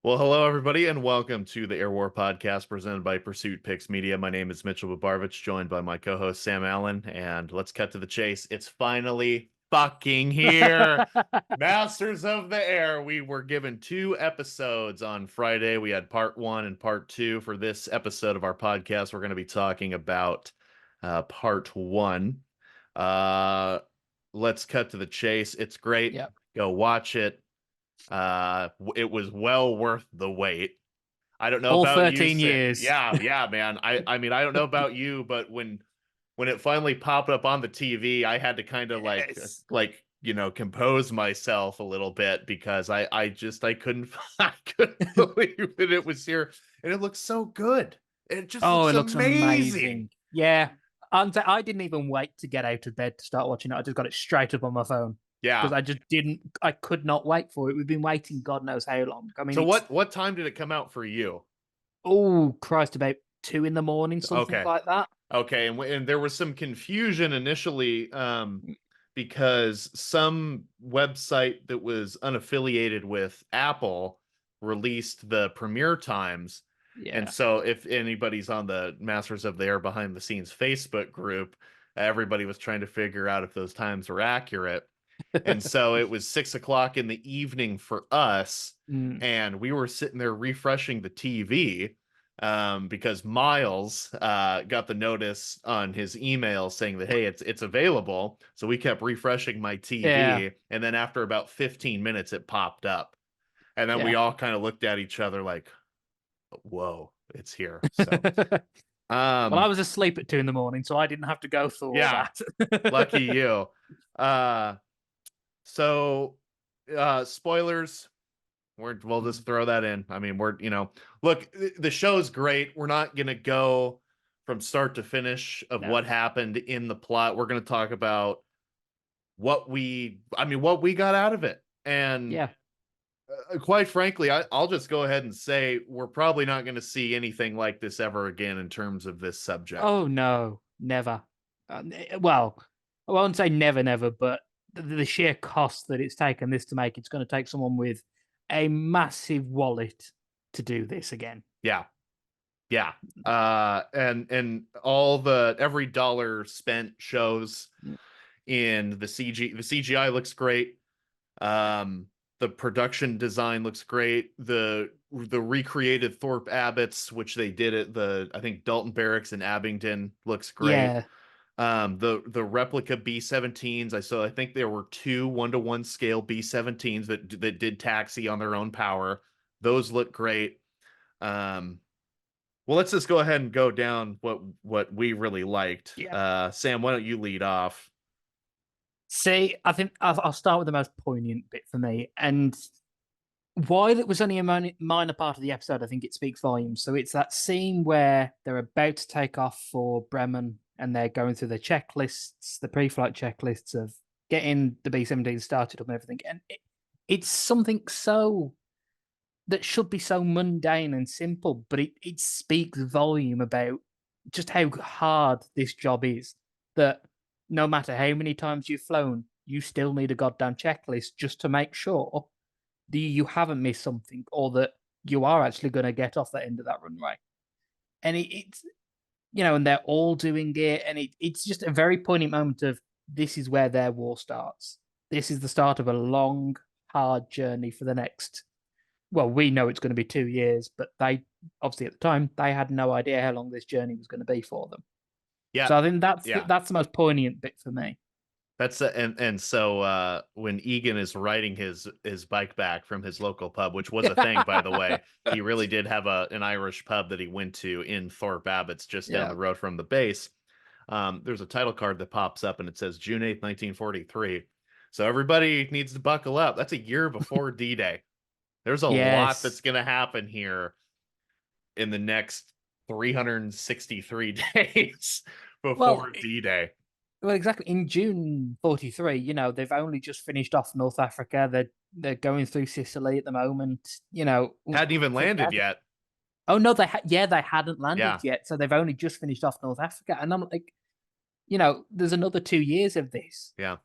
Well, hello, everybody, and welcome to the Air War podcast presented by Pursuit Picks Media. My name is Mitchell Babarvich, joined by my co-host Sam Allen, and let's cut to the chase. It's finally fucking here. Masters of the Air. We were given 2 episodes on Friday. We had part 1 and part 2. For this episode of our podcast, we're going to be talking about part 1. Let's cut to the chase. It's great. Yep. Go watch it. It was well worth the wait. I don't know All about 13 you. years. Yeah, man. I mean, I don't know about you, but when it finally popped up on the TV, I had to kind of Yes. compose myself a little bit because I couldn't I couldn't believe that it was here, and it looks so good. It just Oh, looks it looks amazing. amazing. Yeah. And I didn't even wait to get out of bed to start watching it. I just got it straight up on my phone. Yeah. Because I could not wait for it. We've been waiting God knows how long. I mean, So what time did it come out for you? Oh, Christ, about 2 a.m, something Okay. like that. Okay, and there was some confusion initially because some website that was unaffiliated with Apple released the premiere times. Yeah. And so if anybody's on the Masters of the Air behind the scenes Facebook group, everybody was trying to figure out if those times were accurate. And so it was 6 o'clock in the evening for us, and we were sitting there refreshing the TV because Miles got the notice on his email saying that, hey, it's available. So we kept refreshing my TV, Yeah. and then after about 15 minutes, it popped up. And then we Yeah. all kind of looked at each other like, whoa, it's here. So Well, I was asleep at 2 a.m, so I didn't have to go through all that. Lucky you. So spoilers, we'll just throw that in. I mean, look, the show's great. We're not going to go from start to finish of what happened in the plot. We're going to talk about what we got out of it. And yeah. Quite frankly, I'll just go ahead and say we're probably not going to see anything like this ever again in terms of this subject. Oh, no, never. Well, I won't say never, but the sheer cost that it's taken this to make, it's going to take someone with a massive wallet to do this again. Yeah. And every dollar spent shows in the CG. The CGI looks great. The production design looks great. The recreated Thorpe Abbots, which they did at I think Dalton Barracks in Abingdon, looks great. Yeah. The replica B-17s, I think there were 2 1-to-1 scale B-17s that did taxi on their own power. Those look great. Well, let's just go ahead and go down what we really liked. Yeah. Sam, why don't you lead off? See, I think I'll start with the most poignant bit for me. And while it was only a minor part of the episode, I think it speaks volumes. So it's that scene where they're about to take off for Bremen and they're going through the checklists, the pre-flight checklists of getting the B-17 started up and everything. And it's something that should be so mundane and simple, but it speaks volume about just how hard this job is. That no matter how many times you've flown, you still need a goddamn checklist just to make sure that you haven't missed something or that you are actually going to get off the end of that runway. And it's, and they're all doing it. And it's just a very poignant moment of this is where their war starts. This is the start of a long, hard journey for the next, well, we know it's going to be 2 years, but they obviously at the time, they had no idea how long this journey was going to be for them. Yeah. So I think that's the most poignant bit for me. That's so when Egan is riding his bike back from his local pub, which was a thing, by the way, he really did have an Irish pub that he went to in Thorpe Abbots, just down the road from the base. There's a title card that pops up and it says June 8th, 1943. So everybody needs to buckle up. That's a year before D-Day. There's a lot that's going to happen here in the next 363 days before D-Day. Well, exactly. In June 43, they've only just finished off North Africa. They're going through Sicily at the moment. Hadn't even landed yet. Oh no, they hadn't landed yet. So they've only just finished off North Africa, and I'm like, there's another 2 years of this. Yeah.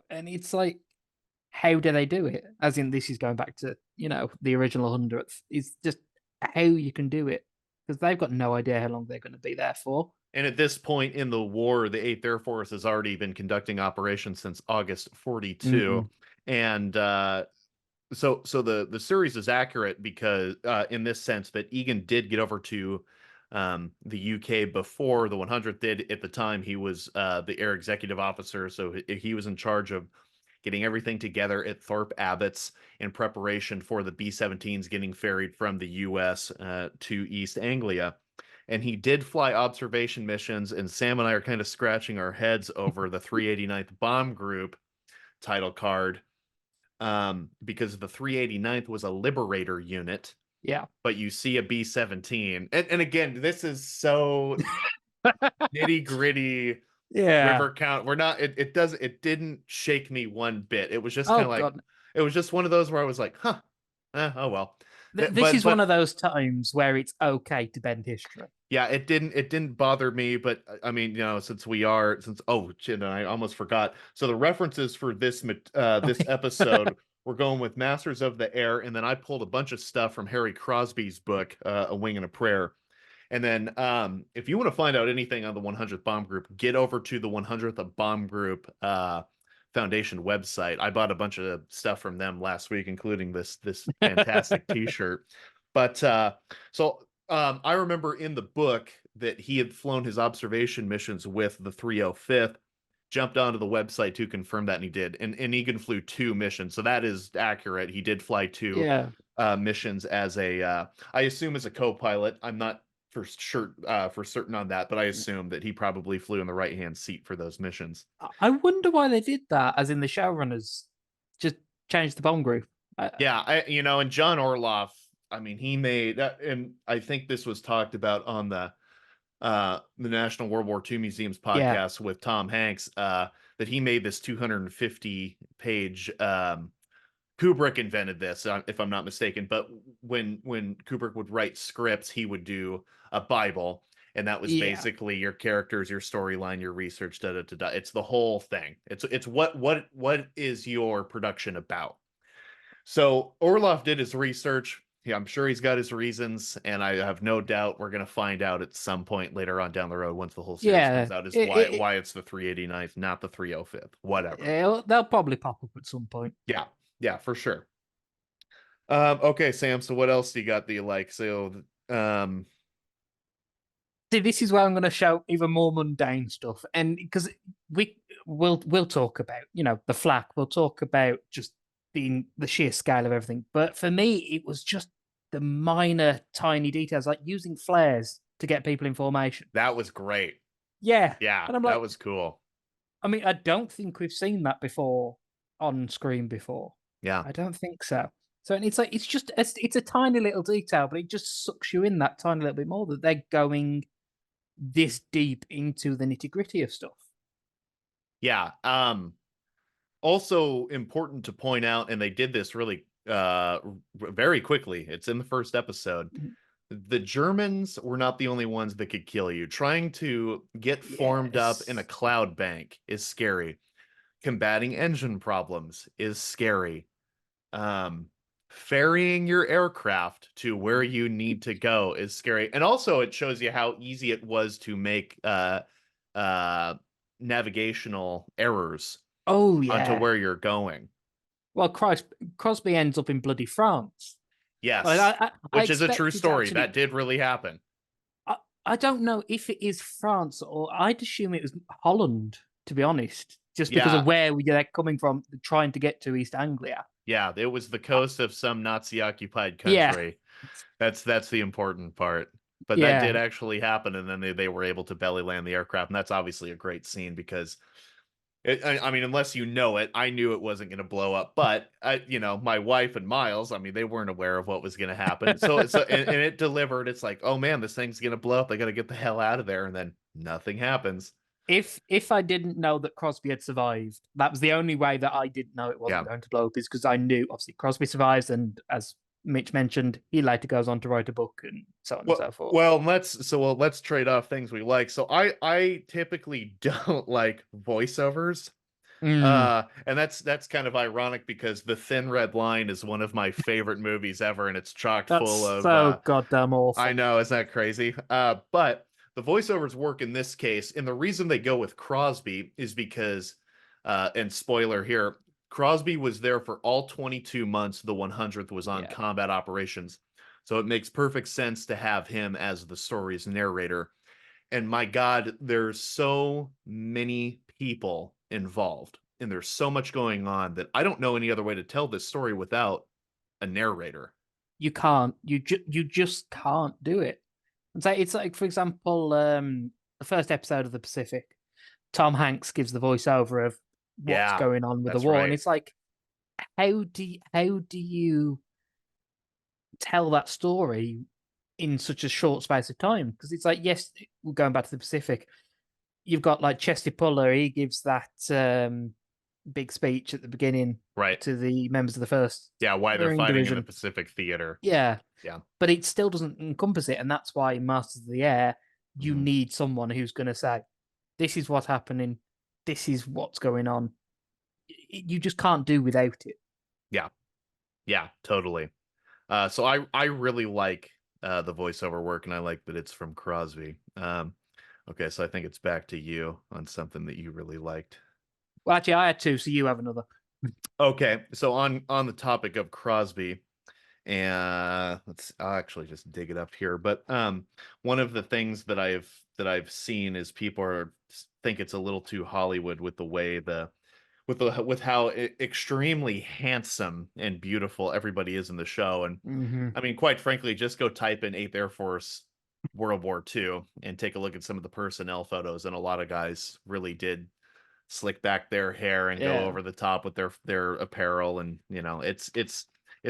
And it's like, how do they do it? As in, this is going back to, the original 100th. It's just how you can do it, because they've got no idea how long they're going to be there for. And at this point in the war, the 8th Air Force has already been conducting operations since August 42. Mm-mm. And so the series is accurate because in this sense that Egan did get over to the UK before the 100th did. At the time, he was the air executive officer, so he was in charge of getting everything together at Thorpe Abbotts in preparation for the B-17s getting ferried from the US to East Anglia. And he did fly observation missions, and Sam and I are kind of scratching our heads over the 389th Bomb Group title card, because the 389th was a Liberator unit, Yeah. but you see a B-17. And again, this is so nitty-gritty Yeah. river count. It didn't shake me one bit. It was just kind Oh of like, God. it was just one of those where I was like, huh, oh well. This is one But of those times where it's okay to bend history. yeah, it didn't bother me, but I mean, oh shit, I almost forgot. So the references for this Okay. episode, we're going with Masters of the Air, and then I pulled a bunch of stuff from Harry Crosby's book, A Wing and a Prayer. And then if you want to find out anything on the 100th Bomb Group, get over to the 100th Bomb Group Foundation website. I bought a bunch of stuff from them last week, including this fantastic T-shirt. But I remember in the book that he had flown his observation missions with the 305th, jumped onto the website to confirm that, and he did. And Egan flew 2 missions, so that is accurate. He did fly 2 Yeah. missions as I assume as a co-pilot. I'm not for sure for certain on that, but I assume that he probably flew in the right-hand seat for those missions. I wonder why they did that, as in the showrunners just changed the bomb group. Yeah, and John Orloff, I mean, he made that, and I think this was talked about on the National World War II Museums Yeah. podcast with Tom Hanks, that he made this 250 page, Kubrick invented this, if I'm not mistaken, but when Kubrick would write scripts, he would do a Bible, and that was Yeah. basically your characters, your storyline, your research, da da da da. It's the whole thing. It's what is your production about? So Orloff did his research. Yeah, I'm sure he's got his reasons, and I have no doubt we're gonna find out at some point later on down the road, once the whole series Yeah. comes out, is why it's the 389th, not the 305th. Whatever. They'll probably pop up at some point. Yeah, yeah, for sure. Okay, Sam. So what else do you got that you like? So, See, this is where I'm going to show even more mundane stuff, and because we'll talk about the flak, we'll talk about just the sheer scale of everything. But for me, it was just the minor, tiny details, like using flares to get people in formation. that was great. Yeah, Yeah, and I'm that like, was cool. I mean, I don't think we've seen that before on screen before. Yeah, I don't think so. So, and it's like it's a tiny little detail, but it just sucks you in that tiny little bit more that they're going this deep into the nitty gritty of stuff. yeah. Also important to point out, and they did this really very quickly. It's in the first episode. The Germans were not the only ones that could kill you. Trying to get formed up in a Yes. cloud bank is scary. Combating engine problems is scary. Ferrying your aircraft to where you need to go is scary. And also it shows you how easy it was to make navigational errors Oh onto yeah. where you're going. Well, Crosby ends up in bloody France. Like, Yes, I which is a true expected to story. actually. That did really happen. I don't know if it is France, or I'd assume it was Holland, to be honest, just because Yeah, of where they're coming from, trying to get to East Anglia. yeah, it was the coast of some Nazi-occupied Yeah, country. That's the important part. But that did yeah. actually happen, and then they were able to belly land the aircraft, and that's obviously a great scene because I mean, unless you know it, I knew it wasn't going to blow up. But my wife and Miles, I mean, they weren't aware of what was going to happen. And it delivered. It's like, oh man, this thing's going to blow up. I got to get the hell out of there, and then nothing happens. If I didn't know that Crosby had survived, that was the only way that I didn't know it wasn't Yeah. going to blow up, is because I knew obviously Crosby survives, and as Mitch mentioned, he later goes on to write a book and so on and so forth. Well, let's trade off things we like. So I typically don't like voiceovers. Mm, And that's kind of ironic because The Thin Red Line is one of my favorite movies ever, and it's chocked that's full of so goddamn I awful. know, isn't that crazy? But the voiceovers work in this case, and the reason they go with Crosby is because, and spoiler here, Crosby was there for all 22 months. The 100th was on Yeah, combat operations. So it makes perfect sense to have him as the story's narrator. And my God, there's so many people involved, and there's so much going on that I don't know any other way to tell this story without a narrator. you can't. You just can't do it. It's like, for example, the first episode of The Pacific. Tom Hanks gives the voiceover of what's Yeah, going on with the that's war, and right. it's like, how do you tell that story in such a short space of time? Because it's like, yes, we're going back to the Pacific. You've got like Chesty Puller. He gives that big speech at the beginning Right. to the members of the first Yeah, why they're Marine fighting in the Division. Pacific Theater. Yeah, Yeah. but it still doesn't encompass it, and that's why in Masters of the Air you Mhm. need someone who's going to say, "This is what's happening. This is what's going on." You just can't do without it. Yeah. Yeah, totally. So I really like the voiceover work, and I like that it's from Crosby. Okay, so I think it's back to you on something that you really liked. Well, actually, I had two, so you have another. Okay, so on the topic of Crosby, and I'll actually just dig it up here. But one of the things that I've seen is people think it's a little too Hollywood with the way with how extremely handsome and beautiful everybody is in the show. And Hmm. I mean, quite frankly, just go type in 8th Air Force World War II and take a look at some of the personnel photos, and a lot of guys really did slick back their hair and go Yeah, over the top with their apparel, and it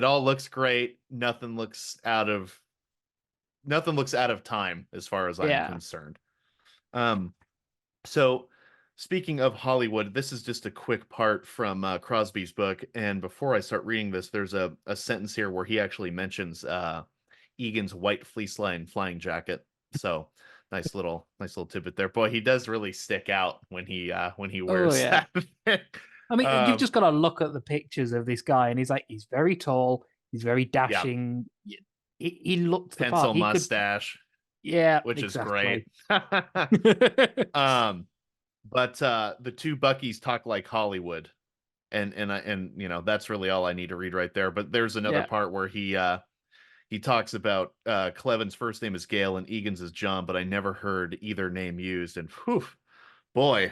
all looks great. Nothing looks out of time as far as I'm yeah. concerned. Um, so speaking of Hollywood, this is just a quick part from Crosby's book. And before I start reading this, there's a sentence here where he actually mentions Egan's white fleece line flying jacket. So nice little tidbit there. Boy, he does really stick out when he Oh wears yeah. that. I mean, you've um, just got to look at the pictures of this guy, and he's very tall, he's very yeah, dashing. He looked the part. pencil He could, mustache, yeah, which is great. exactly. um, but the two Buckies talk like Hollywood, and that's really all I need to read right there. But there's another Yeah. part where he talks about Cleven's first name is Gale and Egan's is John, but I never heard either name used. And whew, boy,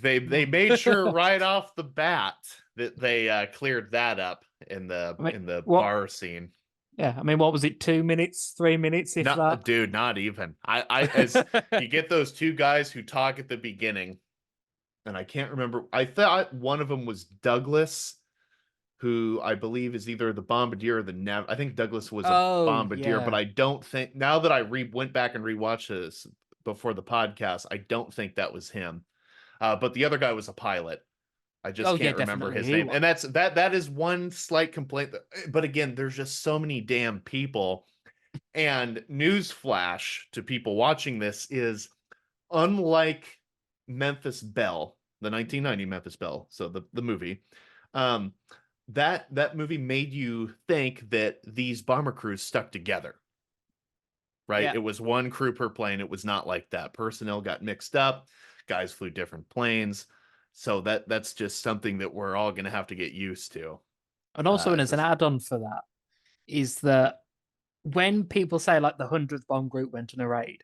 they made sure right off the bat that they cleared that up in the I mean, in the what? bar scene. Yeah, I mean, what was it? 2 minutes, 3 minutes, if Not, that. dude, not even. I as you get those two guys who talk at the beginning, and I can't remember. I thought one of them was Douglas, who I believe is either the bombardier or the nav. I think Douglas was a Oh bombardier, but yeah. I don't think now that I went back and rewatched this before the podcast, I don't think that was him. But the other guy was a pilot. I just Oh yeah, can't remember definitely his he name. was. And that is one slight complaint. But again, there's just so many damn people. And newsflash to people watching this is unlike Memphis Belle, the 1990 Memphis Belle, so the movie, um, that movie made you think that these bomber crews stuck together, right? Yeah. It was one crew per plane. It was not like that. Personnel got mixed up. Guys flew different planes. So that's just something that we're all going to have to get used to. And also, and as an Just add-on for that, is that when people say like the 100th bomb group went on a raid,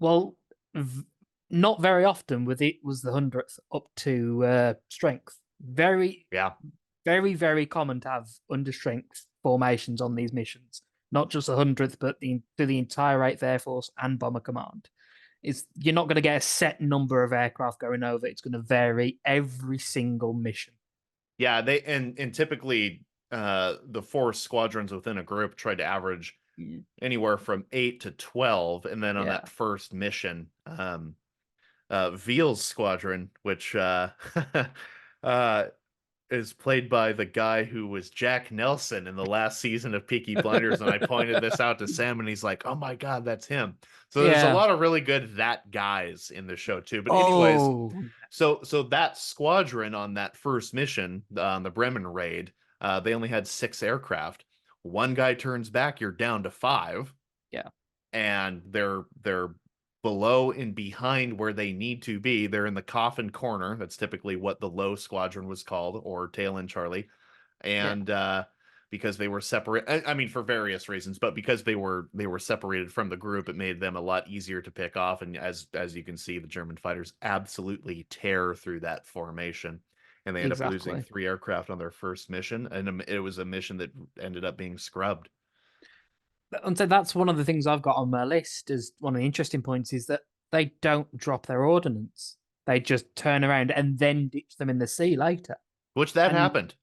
well, v- not very often was the 100th up to strength. Very, yeah, very, very common to have under strength formations on these missions. Not just the 100th, but to the entire 8th Air Force and Bomber Command. You're not going to get a set number of aircraft going over. It's going to vary every single mission. yeah. They and typically the four squadrons within a group tried to average Mm. anywhere from 8 to 12, and then on Yeah. that first mission, Veal's squadron, which uh is played by the guy who was Jack Nelson in the last season of Peaky Blinders, and I pointed this out to Sam, and he's like, "Oh my God, that's him." So there's a Yeah. lot of really good that guys in the show too. But anyways, Oh, so that squadron on that first mission, the Bremen raid, they only had 6 aircraft. One guy turns back, you're down to 5, yeah. and they're below and behind where they need to be. They're in the coffin corner. That's typically what the low squadron was called, or tail end Charlie. Yeah. And because they were separate, I mean, for various reasons, but because they were separated from the group, it made them a lot easier to pick off. And as you can see, the German fighters absolutely tear through that formation, and they end up losing Exactly. 3 aircraft on their first mission, and it was a mission that ended up being scrubbed. And so that's one of the things I've got on my list as one of the interesting points is that they don't drop their ordnance. They just turn around and then ditch them in the sea later. Which that And happened.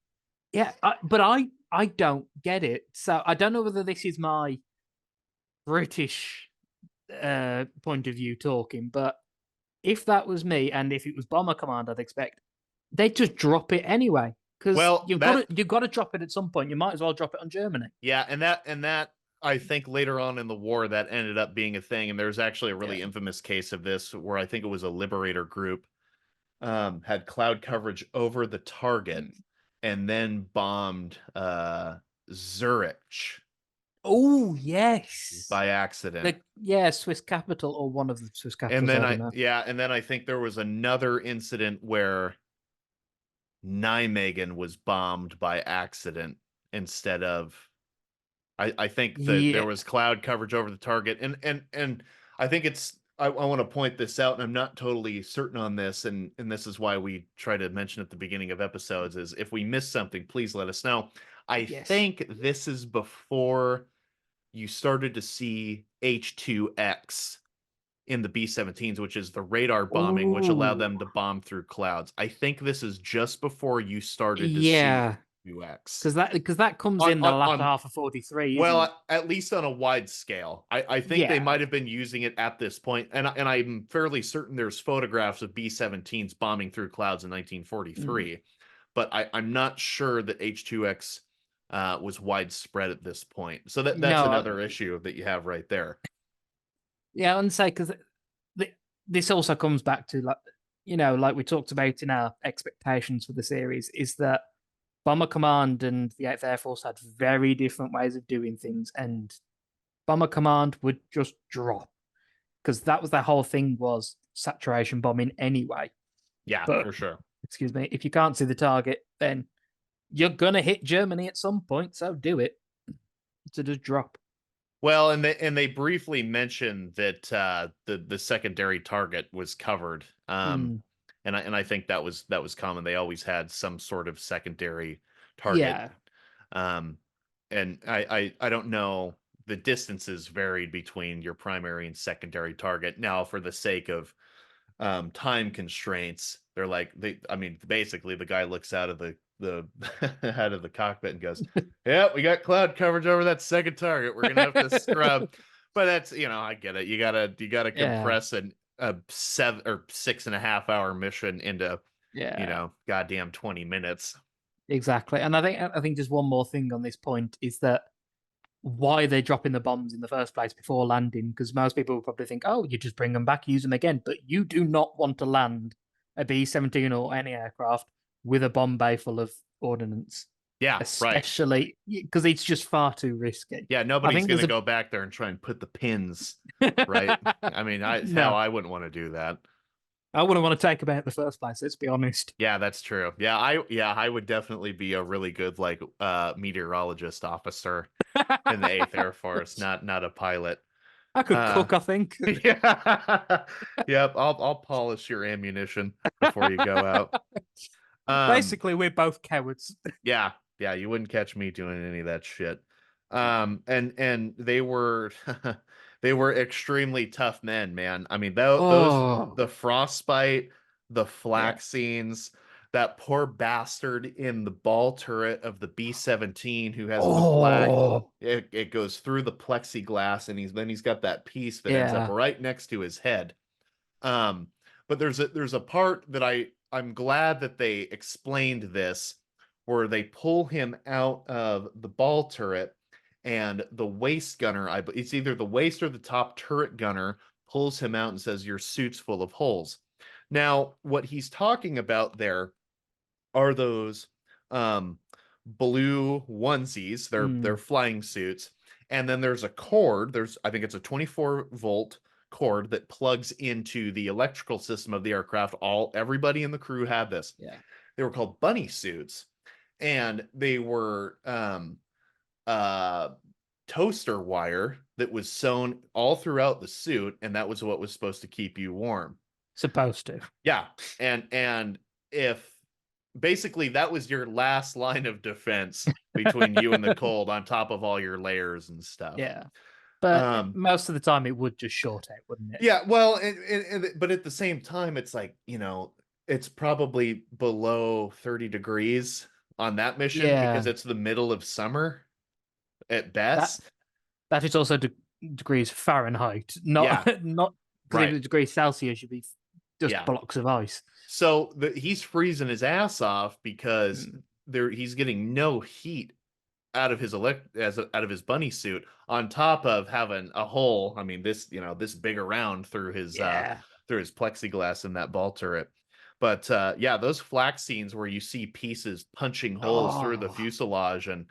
yeah, but I don't get it. So I don't know whether this is my British point of view talking, but if that was me and if it was Bomber Command, I'd expect they'd just drop it anyway. Because Well, that you've got to drop it at some point. You might as well drop it on Germany. yeah, and that I think later on in the war that ended up being a thing, and there's actually a really Yeah. infamous case of this where I think it was a liberator group had cloud coverage over the target Mm. and then bombed Zurich Oh yes, by accident. Swiss capital or one of the Swiss And capitals. then I don't know. and then I think there was another incident where Nijmegen was bombed by accident instead of I think that there Yeah. was cloud coverage over the target, and I think I want to point this out, and I'm not totally certain on this, and this is why we try to mention at the beginning of episodes is if we miss something, please let us know. I Yes. think this is before you started to see H2X in the B-17s, which is the radar bombing, which allowed Oh them to bomb through clouds. I think this is just before you started to see yeah, H2X because that comes on in the on latter on half of 43, isn't it? well, at least on a wide scale. I think they Yeah. might have been using it at this point, and I'm fairly certain there's photographs of B-17s bombing through clouds in Mm. 1943, but I'm not sure that H2X was widespread at this point. So that's No, another issue that you have right there. yeah, and say because this also comes back to like we talked about in our expectations for the series, is that Bomber Command and the 8th Air Force had very different ways of doing things, and Bomber Command would just drop because that was their whole thing was saturation bombing anyway. Yeah, But for sure. excuse me, if you can't see the target, then you're gonna hit Germany at some point, so do it. To just drop. Well, and they briefly mentioned that the secondary target was covered. Mm, And I think that was common. They always had some sort of secondary target. yeah. Um, and I don't know, the distances varied between your primary and secondary target. Now, for the sake of time constraints, they're like I mean, basically the guy looks out of the out of the cockpit and goes, "Yeah, we got cloud coverage over that second target. We're gonna have to scrub." But that's, I get it. You gotta Yeah. compress a 7 or 6.5 hour mission into, Yeah. goddamn 20 minutes. Exactly. And I think just one more thing on this point is that why they're dropping the bombs in the first place before landing, because most people would probably think, oh, you just bring them back, use them again. But you do not want to land a B-17 or any aircraft with a bomb bay full of ordnance, Yeah, right. especially because it's just far too risky. Yeah, I nobody's think there's gonna a go back there and try and put the pins, right? I mean, hell, no, I wouldn't want to do that. I wouldn't want to take them out in the first place. Let's be honest. Yeah, that's true. Yeah, I would definitely be a really good like meteorologist officer in the 8th Air Force, not a pilot. I could Uh cook, I think. yeah. Yep, I'll polish your ammunition before you go out. Um Basically, we're both cowards. yeah, yeah, you wouldn't catch me doing any of that shit. And they were they were extremely tough men, man. I mean, those Oh, the frostbite, the yeah. flak scenes, that poor bastard in the ball turret of the B-17 who has the flak. Oh, It goes through the plexiglass, and he's got that piece that ends up yeah. right next to his head. Um, but there's a part that I'm glad that they explained this, where they pull him out of the ball turret, and the waist gunner, it's either the waist or the top turret gunner, pulls him out and says, "Your suit's full of holes." Now, what he's talking about there are those um, blue onesies. They're Mm. flying suits, and then there's a cord. I think it's a 24-volt cord that plugs into the electrical system of the aircraft. Everybody in the crew had this. Yeah. They were called bunny suits, and they were uh, toaster wire that was sewn all throughout the suit, and that was what was supposed to keep you warm. Supposed to. Yeah, and if basically that was your last line of defense between you and the cold, on top of all your layers and stuff. Yeah. But Um, most of the time it would just short out, wouldn't it? yeah, well, but at the same time, it's like, it's probably below 30 degrees on that mission because Yeah. it's the middle of summer at That best. that is also degrees Fahrenheit, Yeah, not because if right. it's degrees Celsius, you'd be just Yeah. blocks of ice. So he's freezing his ass off because Mm. he's getting no heat out of his out of his bunny suit, on top of having a hole. I mean, this big around Yeah. through his plexiglass in that ball turret. But yeah, those flak scenes where you see pieces punching holes through the Oh, fuselage, and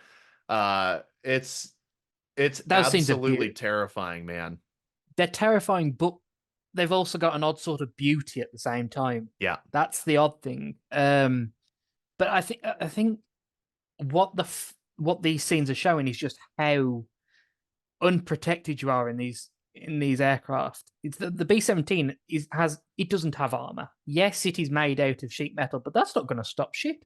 it's those scenes are absolutely beautiful. terrifying, man. They're terrifying, but they've also got an odd sort of beauty at the same time. Yeah, That's the odd thing. But I think what these scenes are showing is just how unprotected you are in these aircraft. It's the B-17 it doesn't have armor. Yes, it is made out of sheet metal, but that's not going to stop shit.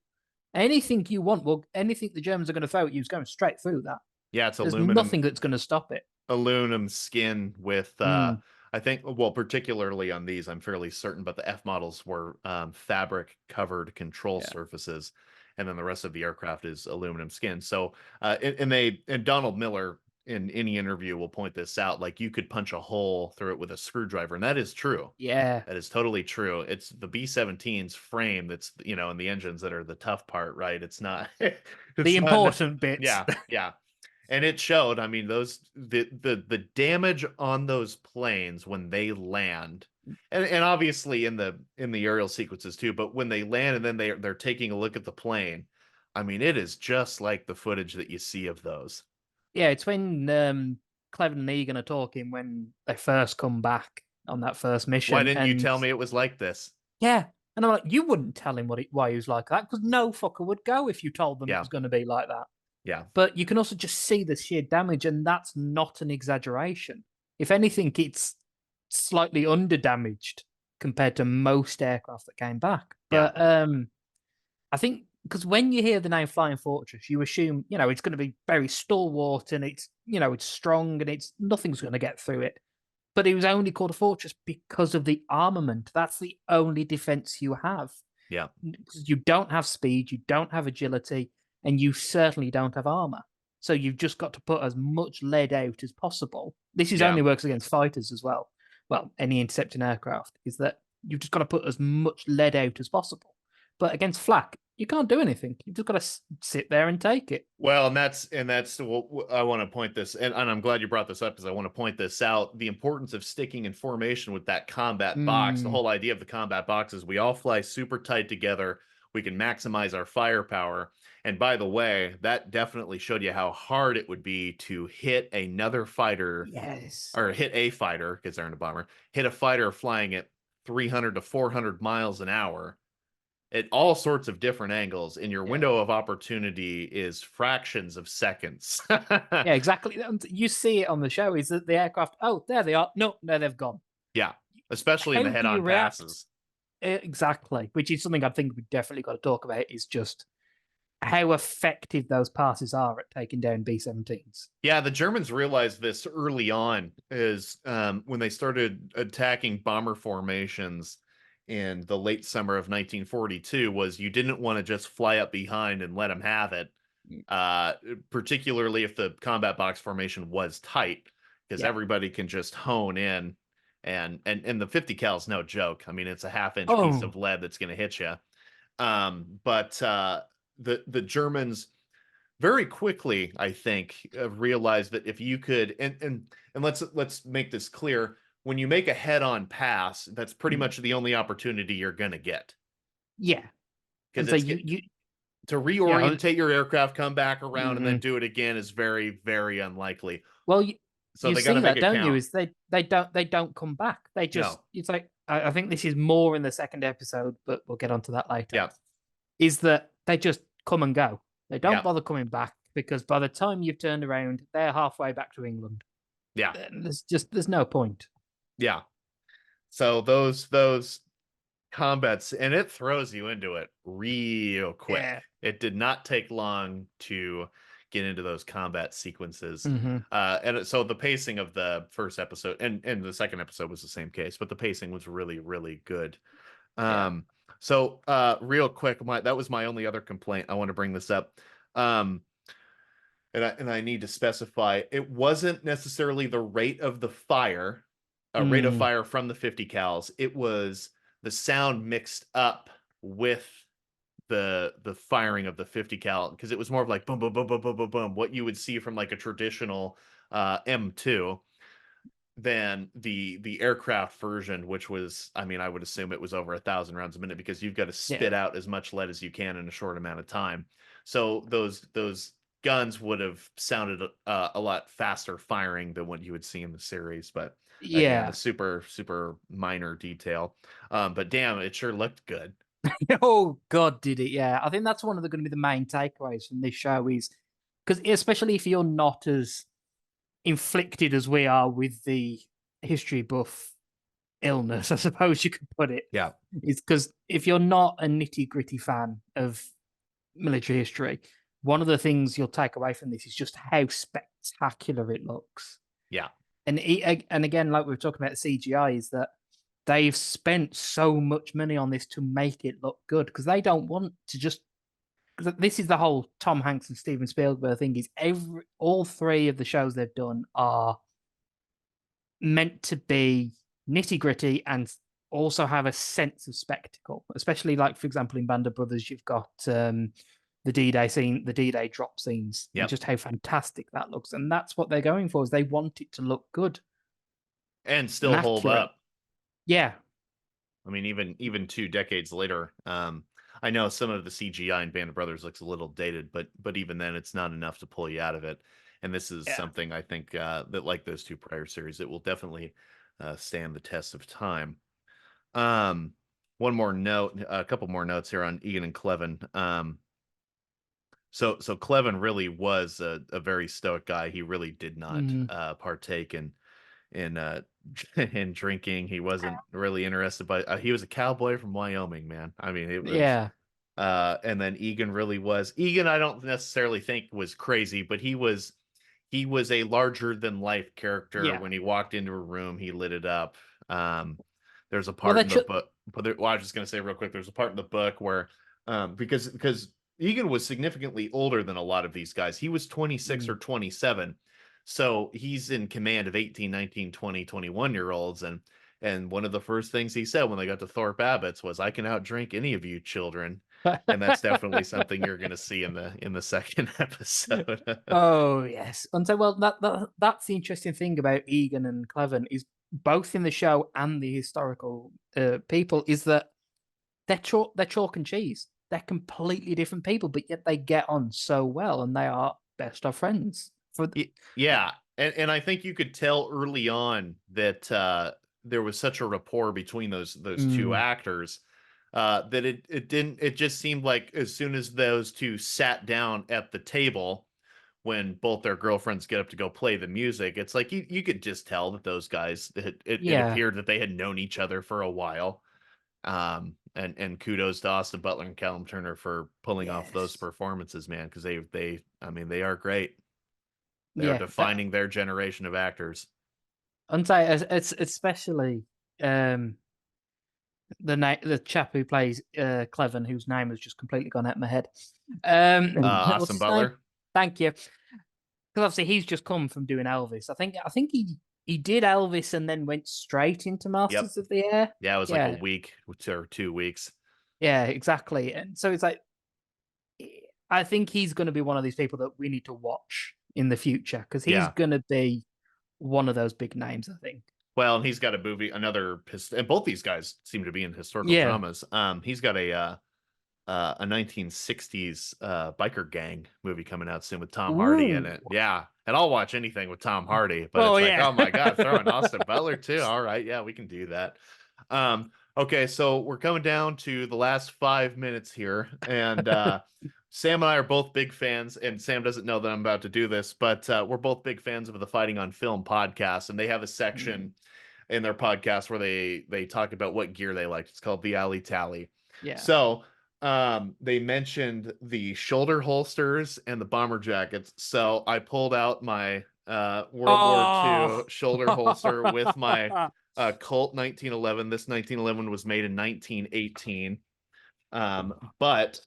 Anything you want, anything the Germans are going to throw at you is going straight through that. yeah, it's There's aluminum nothing that's going to stop it. aluminum skin with Mm, I think, well, particularly on these, I'm fairly certain, but the F models were fabric covered control yeah, surfaces, and then the rest of the aircraft is aluminum skin. So and Donald Miller in any interview will point this out, like, you could punch a hole through it with a screwdriver, and that is true. yeah. That is totally true. It's the B-17's frame that's, and the engines that are the tough part, right? It's not The it's not. important bits. Yeah, yeah. And it showed. I mean, the damage on those planes when they land, and obviously in the aerial sequences too, but when they land and then they're taking a look at the plane, I mean, it is just like the footage that you see of those. Yeah, it's when Cleven and Egan are talking when they first come back on that first Why mission, didn't you and tell me it was like this? yeah, and I'm like, you wouldn't tell him why he was like that because no fucker would go if you told them it Yeah, was going to be like that. yeah, But you can also just see the sheer damage, and that's not an exaggeration. If anything, it's slightly under damaged compared to most aircraft that came back. yeah, But I think because when you hear the name Flying Fortress, you assume it's going to be very stalwart and it's strong and it's nothing's going to get through it. But it was only called a fortress because of the armament. That's the only defense you have. yeah, You don't have speed, you don't have agility, and you certainly don't have armor. So you've just got to put as much lead out as possible. This is yeah. only works against fighters as well. Well, any intercepting aircraft is that you've just got to put as much lead out as possible. But against flak, you can't do anything. You've just got to sit there and take it. Well, and that's I want to point this, and I'm glad you brought this up because I want to point this out. The importance of sticking in formation with that combat box. The Mm, whole idea of the combat box is we all fly super tight together. We can maximize our firepower. And by the way, that definitely showed you how hard it would be to hit another fighter, yes. or hit a fighter because they're in a bomber, hit a fighter flying at 300 to 400 miles an hour at all sorts of different angles, and your Yeah. window of opportunity is fractions of seconds. Yeah, exactly. You see it on the show. Is that the aircraft? Oh, there they are. No, they've gone. Yeah, especially in How the do you head-on react? passes. Exactly, which is something I think we definitely got to talk about. Is just how effective those passes are at taking down B-17s. Yeah, the Germans realized this early on, is when they started attacking bomber formations in the late summer of 1942, was you didn't want to just fly up behind and let them have it, Mm, particularly if the combat box formation was tight, because yeah. everybody can just hone in, and the 50 cal no joke. I mean, it's a half-inch piece Oh, of lead that's going to hit you. But the Germans very quickly, I think, realized that if you could, and let's make this clear, when you make a head-on pass, that's pretty much the only opportunity you're gonna get, Yeah. And because so it's you to yeah. reorientate your aircraft, come back around, and then Mhm. do it again is very, very unlikely. Well, So you they got see to make that, it don't you? count. Is they don't come back. They just No, it's like I think this is more in the second episode, but we'll get onto that later. yeah, Is that they just come and go. They don't yeah, bother coming back because by the time you've turned around, they're halfway back to England. yeah, And there's no point. yeah. So those combats, and it throws you into it real quick. Yeah. It did not take long to get into those combat sequences. Hmm. So the pacing of the first episode and the second episode was the same case, but the pacing was really, really good. Yeah. Um, real quick, that was my only other complaint. I want to bring this up. Um, and I need to specify it wasn't necessarily the rate of the fire, rate of Mm. fire from the 50 cals. It was the sound mixed up with the firing of the 50 cal, because it was more of like boom boom boom boom boom boom boom, what you would see from like a traditional M2, than the aircraft version, which was, I mean, I would assume it was over 1,000 rounds a minute, because you've got to Yeah. spit out as much lead as you can in a short amount of time. So those guns would have sounded a lot faster firing than what you would see in the series. But again, a Yeah. super minor detail. But damn, it sure looked good. Oh God, did it? Yeah. I think that's one of the going to be the main takeaways from this show is because especially if you're not as inflicted as we are with the history buff illness, I suppose you could put it. Yeah. It's because if you're not a nitty gritty fan of military history, one of the things you'll take away from this is just how spectacular it looks. Yeah. And again, like we were talking about the CGI, is that they've spent so much money on this to make it look good because they don't want to just. Because this is the whole Tom Hanks and Steven Spielberg thing. Is all three of the shows they've done are meant to be nitty gritty and also have a sense of spectacle. Especially like, for example, in Band of Brothers, you've got the D-Day scene, the D-Day drop scenes, and Yep. just how fantastic that looks. And that's what they're going for, is they want it to look good And still and hold accurate. up. Yeah. I mean, even 2 decades later, I know some of the CGI in Band of Brothers looks a little dated, but even then, it's not enough to pull you out of it. And this is Yeah. something I think that, like those two prior series, it will definitely stand the test of time. One more note, a couple more notes here on Egan and Clevin. So Clevin really was a very stoic guy. He really did not partake in in drinking. He wasn't really interested, but he was a cowboy from Wyoming, man. I mean, it was. Yeah. And then Egan really was. Egan, I don't necessarily think was crazy, but he was a larger than life character. Yeah. When he walked into a room, he lit it up. There's a Well, part in the book, well, I was just gonna say real quick. There's a part in the book where, because Egan was significantly older than a lot of these guys. He was 26 or 27. So he's in command of 18, 19, 20, 21-year-olds. And one of the first things he said when they got to Thorpe Abbott's was, "I can outdrink any of you children." And that's definitely something you're going to see in the second episode. Oh yes, and so well that's the interesting thing about Egan and Cleven is both in the show and the historical people is that they're chalk and cheese. They're completely different people, but yet they get on so well, and they are best of friends. Yeah, and I think you could tell early on that there was such a rapport between those two actors, that it just seemed like as soon as those two sat down at the table, when both their girlfriends get up to go play the music, it's like you could just tell that those guys, it Yeah. appeared that they had known each other for a while. And kudos to Austin Butler and Callum Turner for pulling off those Yes. performances, man, because I mean, they are great. They are Yeah. defining their generation of actors. And so it's especially the chap who plays Cleven, whose name has just completely gone out of my head. What's Austin his name? Butler. Thank you. Because obviously he's just come from doing Elvis. I think he did Elvis and then went straight into Masters of the Air. Yeah, it was like a week or 2 weeks. Yeah, exactly. And so it's like I think he's going to be one of these people that we need to watch in the future because he's Yeah. going to be one of those big names, I think. Well, and he's got a movie, and both these guys seem to be in historical Yeah. dramas. He's got a 1960s biker gang movie coming out soon with Tom Hardy in Ooh. it. Yeah. And I'll watch anything with Tom Hardy, but Oh it's like, yeah. oh my God, throwing Austin Butler too. All right, yeah, we can do that. Okay, so we're coming down to the last 5 minutes here, and Sam and I are both big fans, and Sam doesn't know that I'm about to do this, but we're both big fans of the Fighting on Film podcast, and they have a section in their podcast where they talk about what gear they like. It's called the Alley Tally. Yeah. So they mentioned the shoulder holsters and the bomber jackets. So I pulled out my World War II shoulder holster with my Colt 1911. This 1911 was made in 1918, but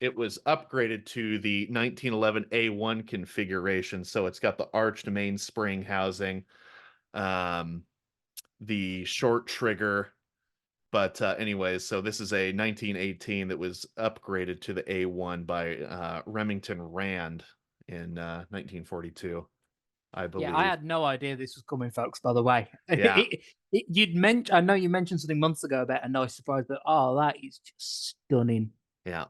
it was upgraded to the 1911 A1 configuration. So it's got the arched mainspring housing, the short trigger. But anyways, so this is a 1918 that was upgraded to the A1 by Remington Rand in 1942, I believe. Yeah, I had no idea this was coming, folks. By the way, Yeah. you'd mentioned. I know you mentioned something months ago about a nice surprise, but that is just stunning. Yeah.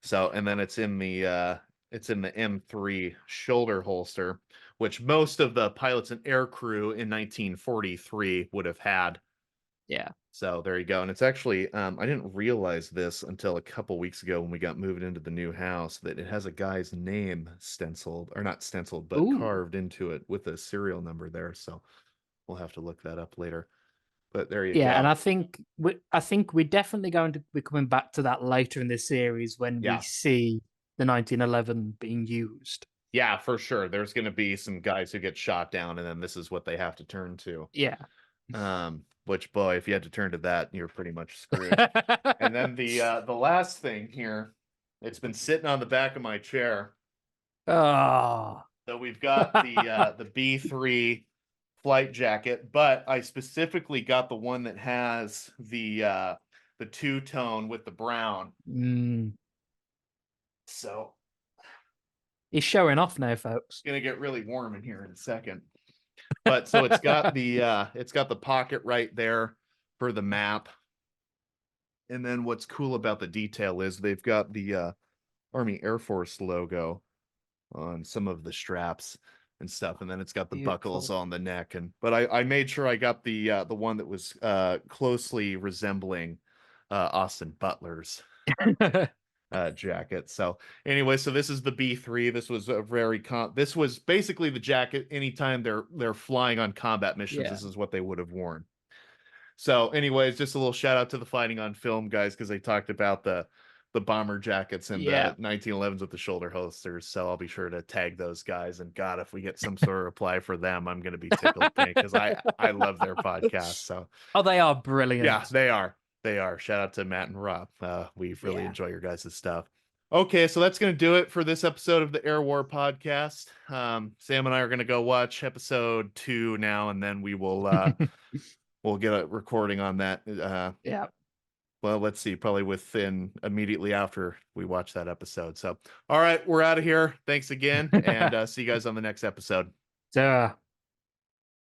So, and then it's in the M3 shoulder holster, which most of the pilots and aircrew in 1943 would have had. Yeah. So there you go. And it's actually, I didn't realize this until a couple weeks ago when we got moved into the new house, that it has a guy's name stenciled, or not stenciled, but Ooh. carved into it with a serial number there. So we'll have to look that up later. But there you Yeah, go. and I think we're definitely going to be coming back to that later in this series when we Yeah. see the 1911 being used. Yeah, for sure. There's going to be some guys who get shot down, and then this is what they have to turn to. Yeah. Which, boy, if you had to turn to that, you're pretty much screwed. And then the last thing here, it's been sitting on the back of my chair. Oh. So we've got the B3 flight jacket, but I specifically got the one that has the two-tone with the brown. So he's showing off now, folks. it's gonna get really warm in here in a second. But so it's got the pocket right there for the map. And then what's cool about the detail is they've got the Army Air Force logo on some of the straps and stuff, and then it's got the buckles on the neck. But I made sure I got the one that was closely resembling Austin Butler's jacket. So anyway, so this is the B3. This was a this was basically the jacket anytime they're flying on combat missions. Yeah. This is what they would have worn. So anyways, just a little shout out to the Fighting on Film guys, because they talked about the bomber jackets and the 1911s with the shoulder holsters. So I'll be sure to tag those guys. And God, if we get some sort of reply for them, I'm going to be tickled pink, because I love their podcast. So they are brilliant. Yeah, they are. They are. Shout out to Matt and Rob. We really enjoy your guys' stuff. Okay, so that's going to do it for this episode of the Air War podcast. Sam and I are going to go watch episode 2 now, and then we will we'll get a recording on that. Yeah. Well, let's see, probably immediately after we watch that episode. So, all right, we're out of here. Thanks again, and see you guys on the next episode.